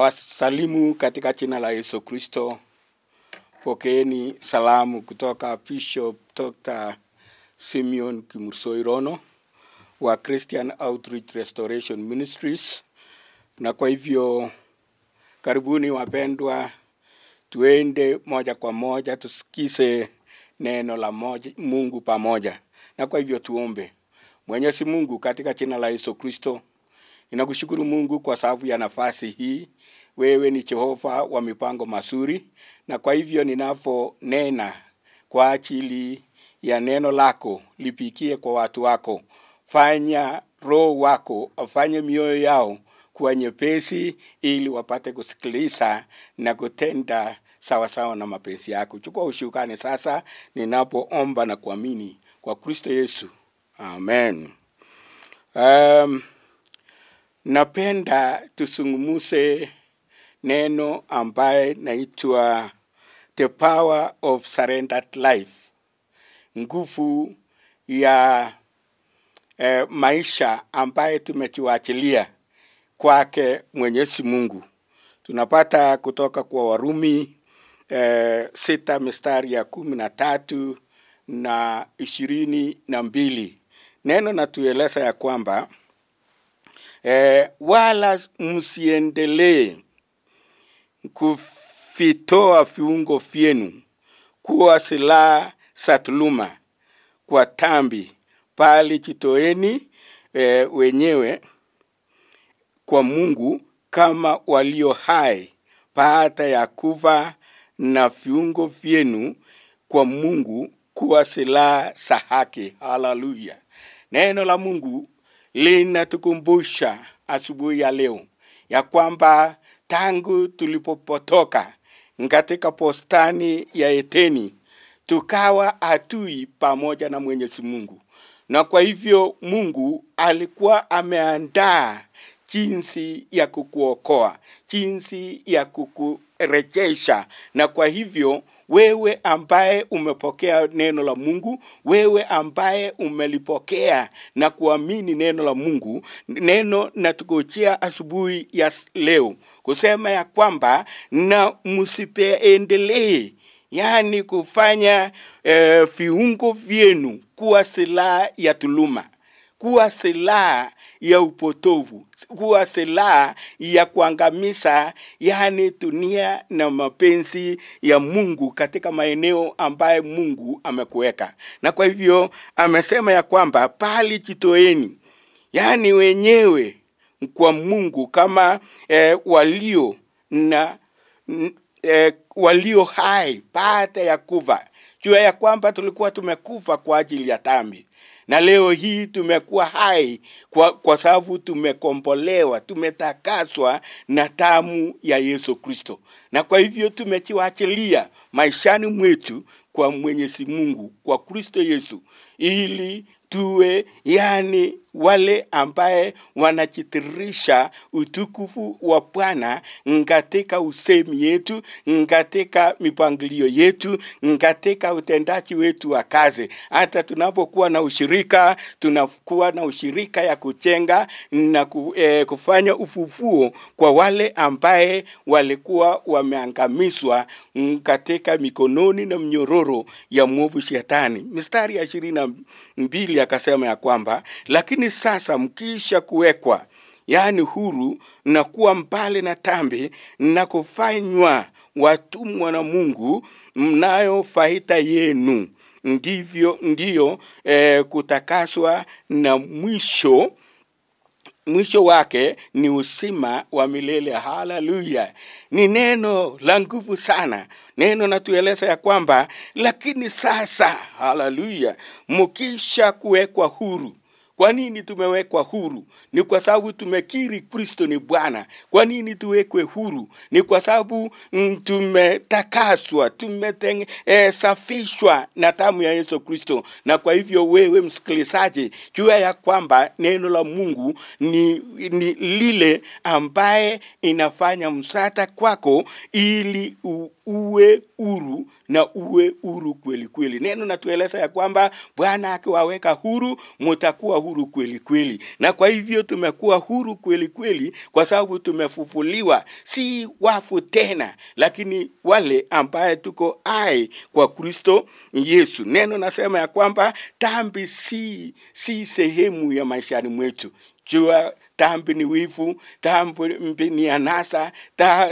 Na wasalimu katika jina la Yesu Kristo. Pokeeni salamu kutoka Bishop Dr. Simeon Kimursoirono wa Christian Outreach Restoration Ministries. Na kwa hivyo karibuni wapendwa, tuende moja kwa moja tusikize neno la Mungu pamoja. Na kwa hivyo tuombe. Mwenyezi Mungu, katika jina la Yesu Kristo, ninakushukuru Mungu kwa sababu ya nafasi hii. Wewe ni Jehova wa mipango mazuri, na kwa hivyo ninaponena kwa ajili ya neno lako lipikie kwa watu wako. Fanya roho wako afanye mioyo yao kuwa nyepesi ili wapate kusikiliza na kutenda sawa sawa na mapenzi yako. Chukua ushukani sasa ninapoomba na kuamini kwa Kristo Yesu. Amen. Napenda tusungumuse neno ambaye naitwa The Power of Surrendered Life. Nguvu ya maisha ambaye tumejiachilia kwake Mwenyezi Mungu. Tunapata kutoka kwa Warumi 6 mstari ya 13 na 22. Neno natueleza ya kwamba wala msiendelee kuvitoa viungo vyenu kuwa silaha za dhuluma kwa dhambi, bali jitoeni wenyewe kwa Mungu kama walio hai baada ya kufa, na viungo vyenu kwa Mungu kuwa silaha za haki. Haleluya. Neno la Mungu linatukumbusha asubuhi ya leo ya kwamba tangu tulipopotoka katika bustani ya Edeni tukawa adui pamoja na Mwenyezi Mungu. Na kwa hivyo Mungu alikuwa ameandaa jinsi ya kukuokoa, jinsi ya kukurejesha. Na kwa hivyo wewe ambaye umepokea neno la Mungu, wewe ambaye umelipokea na kuamini neno la Mungu, neno natukujia asubuhi ya leo kusema ya kwamba na msiendelee, yani kufanya viungo vyenu kuwa silaha ya dhuluma, kuwa silaha ya upotovu, kuwa silaha ya kuangamiza yani dunia na mapenzi ya Mungu katika maeneo ambaye Mungu amekuweka. Na kwa hivyo amesema ya kwamba bali jitoeni, yani wenyewe kwa Mungu kama walio hai baada ya kufa. Jua ya kwamba tulikuwa tumekufa kwa ajili ya dhambi, na leo hii tumekuwa hai kwa sababu tumekombolewa, tumetakaswa na damu ya Yesu Kristo. Na kwa hivyo tumejiachilia maishani mwetu kwa Mwenyezi Mungu, kwa Kristo Yesu, ili tuwe yani wale ambaye wanajitirisha utukufu wa Bwana katika usemi yetu, katika mipangilio yetu, katika utendaji wetu wa kazi. Hata tunapokuwa na ushirika, tunakuwa na ushirika ya kujenga na kufanya ufufuo kwa wale ambaye walikuwa wameangamizwa katika mikononi na mnyororo ya mwovu Shetani. Mstari ya 22 akasema ya kwamba lakini sasa mkisha kuwekwa yani huru na kuwa mbali na dhambi na kufanywa watumwa na Mungu, mnayo faida yenu ndiyo kutakaswa, na mwisho wake ni uzima wa milele. Haleluya. Ni neno la nguvu sana. Neno natueleza ya kwamba lakini sasa, haleluya, mkisha kuwekwa huru. Kwa nini tumewekwa huru? Ni kwa sababu tumekiri Kristo ni Bwana. Kwa nini tuwekwe huru? Ni kwa sababu tumetakaswa, safishwa na damu ya Yesu Kristo. Na kwa hivyo wewe msikilizaji, jua ya kwamba neno la Mungu ni lile ambaye inafanya msaada kwako ili uwe huru na uwe huru kweli kweli. Neno natueleza ya kwamba Bwana akiwaweka huru, mtakuwa huru kweli kweli. Na kwa hivyo tumekuwa huru kweli kweli kwa sababu tumefufuliwa, si wafu tena, lakini wale ambaye tuko hai kwa Kristo Yesu. Neno nasema ya kwamba dhambi si sehemu ya maishani mwetu. Jua dhambi ni wivu, dhambi ni anasa,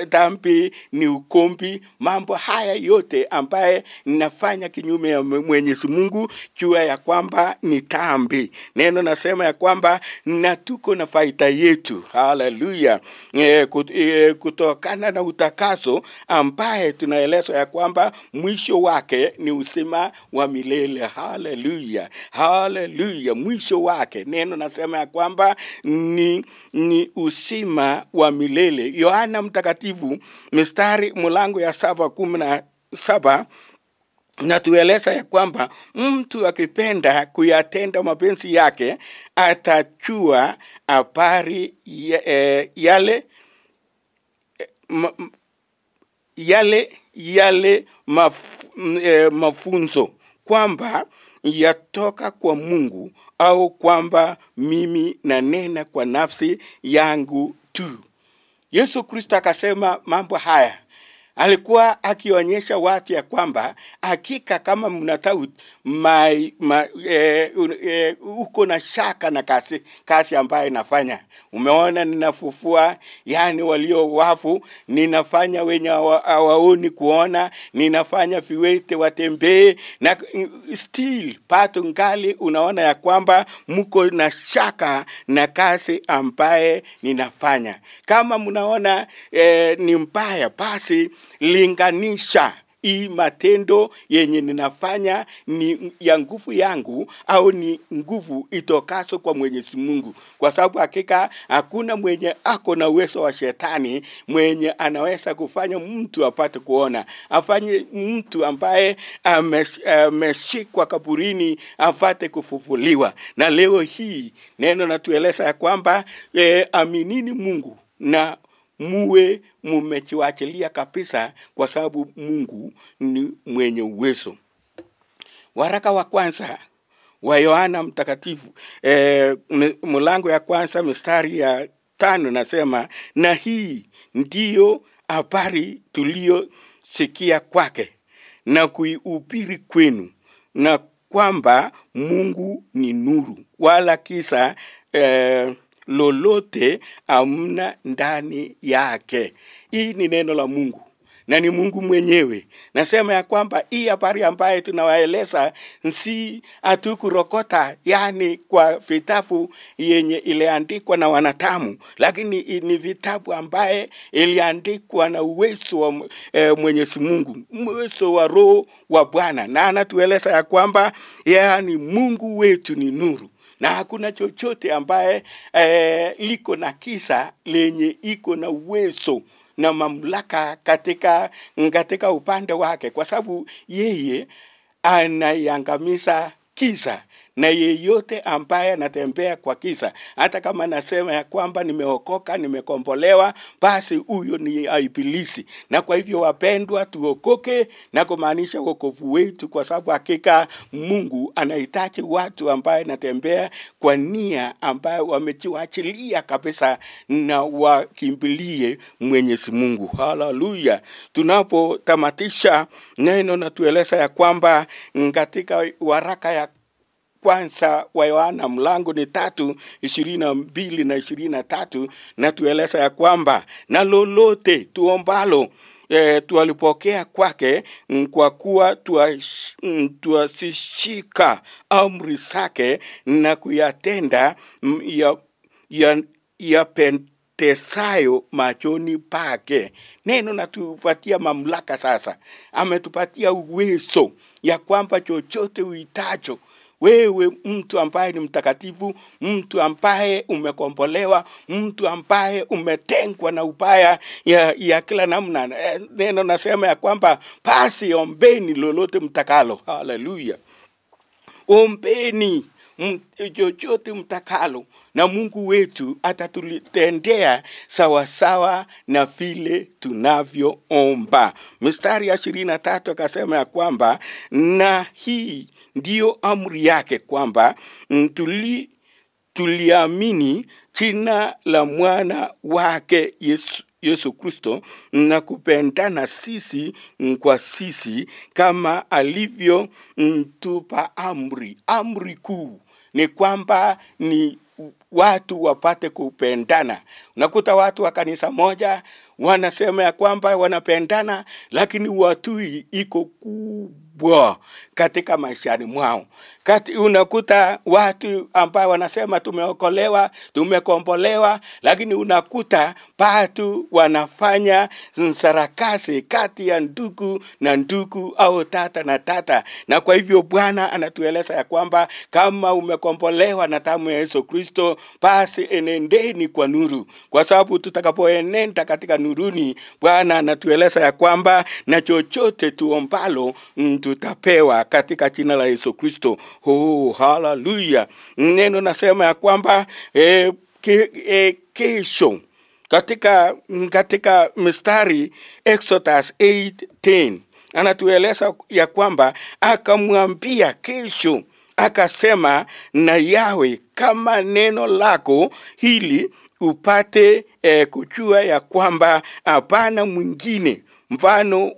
dhambi ni ukombi. Mambo haya yote ambaye nafanya kinyume ya Mwenyezi Mungu, jua ya kwamba ni dhambi. Neno nasema ya kwamba na tuko na faida yetu. Haleluya. Kutokana na utakaso ambaye tunaelezwa ya kwamba mwisho wake ni uzima wa milele. Haleluya. Haleluya. Mwisho wake neno nasema ya kwamba ni uzima wa milele. Yohana Mtakatifu mlango ya 7:17 natueleza ya kwamba mtu akipenda kuyatenda mapenzi yake atajua habari yale mafunzo kwamba yatoka kwa Mungu au kwamba mimi nanena kwa nafsi yangu tu. Yesu Kristo akasema mambo haya. Alikuwa akionyesha watu ya kwamba hakika kama mnataka uko na shaka na kazi ambayo nafanya. Umeona ninafufua yani walio wafu, ninafanya wenye hawaoni kuona, ninafanya viwete watembee, na still pato ngali unaona ya kwamba mko na shaka na kazi ambaye ninafanya. Kama mnaona ni mbaya, basi linganisha hii matendo yenye ninafanya ni ya nguvu yangu au ni nguvu itokaso kwa Mwenyezi Mungu. Kwa sababu hakika hakuna mwenye ako na uwezo wa shetani mwenye anaweza kufanya mtu apate kuona. Afanye mtu ambaye ameshikwa kaburini apate kufufuliwa. Na leo hii neno natueleza ya kwamba aminini Mungu na muwe mumechiwachilia kabisa, kwa sababu Mungu ni mwenye uwezo. Waraka wa kwanza wa Yohana Mtakatifu mlango ya 1 mstari ya 5 nasema, na hii ndiyo habari tuliyosikia kwake na kuihubiri kwenu, na kwamba Mungu ni nuru, wala kisa lolote hamna ndani yake. Hii ni neno la Mungu na ni Mungu mwenyewe. Nasema ya kwamba hii habari ambaye tunawaeleza si atukurokota yani kwa vitabu yenye iliandikwa na wanadamu, lakini ni vitabu ambaye iliandikwa na uwezo wa Mwenyezi Mungu, uwezo wa Roho wa Bwana. Na anatueleza ya kwamba yani Mungu wetu ni nuru, na hakuna chochote ambaye liko na kisa lenye iko na uwezo na mamlaka katika upande wake, kwa sababu yeye anaiangamiza kisa. Na yeyote ambaye anatembea kwa kisa, hata kama nasema ya kwamba nimeokoka, nimekombolewa, basi huyo ni ibilisi. Na kwa hivyo wapendwa, tuokoke na kumaanisha wokovu wetu, kwa sababu hakika Mungu anahitaji watu ambaye natembea kwa nia ambaye wamejiachilia kabisa na wakimbilie Mwenyezi Mungu. Haleluya. Tunapotamatisha neno natueleza ya kwamba katika waraka ya kwanza wa Yohana mlango ni 3:22 na 23 na tueleza ya kwamba na lolote tuombalo tualipokea kwake, kwa kuwa tuasishika amri zake na kuyatenda yapendezayo machoni pake. Neno natupatia mamlaka sasa. Ametupatia uwezo ya kwamba chochote uhitacho wewe, mtu ambaye ni mtakatifu, mtu ambaye umekombolewa, mtu ambaye umetengwa na ubaya ya kila namna, neno nasema ya kwamba basi ombeni lolote mtakalo. Haleluya. Ombeni chochote mtakalo, na Mungu wetu atatutendea sawa sawa na vile tunavyoomba. Mstari ya 23 akasema ya kwamba, na hii ndio amri yake, kwamba tuliamini jina la mwana wake Yesu Kristo, na kupendana sisi kwa sisi kama alivyo tupa amri. Amri kuu ni kwamba ni watu wapate kupendana. Unakuta watu wa kanisa moja wanasema ya kwamba wanapendana, lakini watu iko kubwa katika maishani mwao. Unakuta watu ambao wanasema tumeokolewa, tumekombolewa, lakini unakuta watu wanafanya sarakasi kati ya ndugu na ndugu, au tata na tata. Na kwa hivyo Bwana anatueleza ya kwamba kama umekombolewa na damu ya Yesu Kristo, basi enendeni kwa nuru, kwa sababu tutakapoenenda katika nuruni, Bwana anatueleza ya kwamba na chochote tuombalo tutapewa katika jina la Yesu Kristo. Oh, hallelujah. Neno nasema ya kwamba kesho katika mstari Exodus 8:10 anatueleza ya kwamba akamwambia kesho, akasema na yawe kama neno lako hili, upate kujua ya kwamba hapana mwingine mfano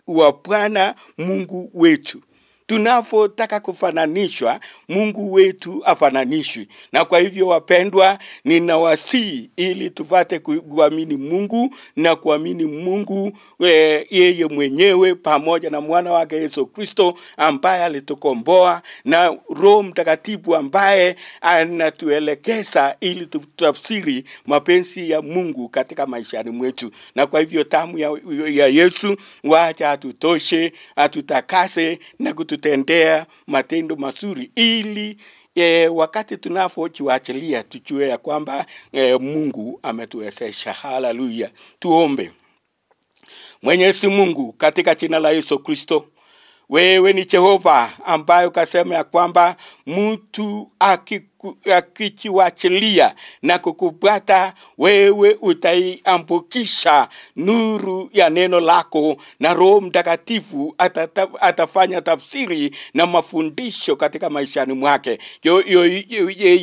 wa Bwana Mungu wetu. Tunapotaka kufananishwa, Mungu wetu afananishwi. Na kwa hivyo wapendwa, ninawasihi ili tupate kuamini Mungu na kuamini Mungu yeye mwenyewe pamoja na mwana wake Yesu Kristo ambaye alitukomboa, na Roho Mtakatifu ambaye anatuelekeza ili tutafsiri mapenzi ya Mungu katika maishani mwetu. Na kwa hivyo damu ya Yesu wacha atutoshe, atutakase na tutendea matendo mazuri, ili wakati tunapojiachilia tujue ya kwamba Mungu ametuwezesha. Haleluya. Tuombe. Mwenyezi Mungu, katika jina la Yesu Kristo, wewe ni Jehova ambaye ukasema ya kwamba mtu akijiachilia na kukupata wewe, utaiambukisha nuru ya neno lako, na Roho Mtakatifu atafanya tafsiri na mafundisho katika maishani mwake.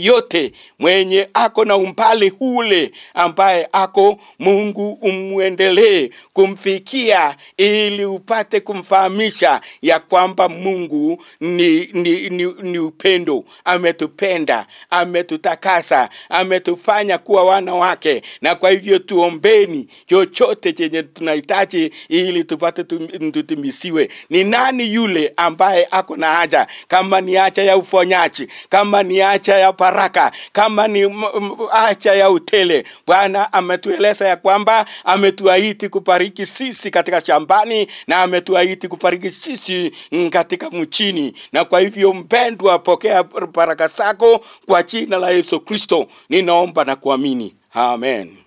Yote mwenye ako na umbali ule ambaye ako, Mungu umuendelee kumfikia ili upate kumfahamisha ya kwamba Mungu ni upendo. Ametupenda, ametutakasa, ametufanya kuwa wana wake. Na kwa hivyo tuombeni chochote chenye tunahitaji ili tupate tutimisiwe. Ni nani yule ambaye ako na haja? Kama ni haja ya ufonyaji, kama ni haja ya baraka, kama ni haja ya utele, Bwana ametueleza ya kwamba ametuahidi kubariki sisi katika shambani, na ametuahidi kubariki sisi katika mchini. Na kwa hivyo mpendwa, pokea baraka zako kwa jina la Yesu Kristo ninaomba na kuamini. Amen.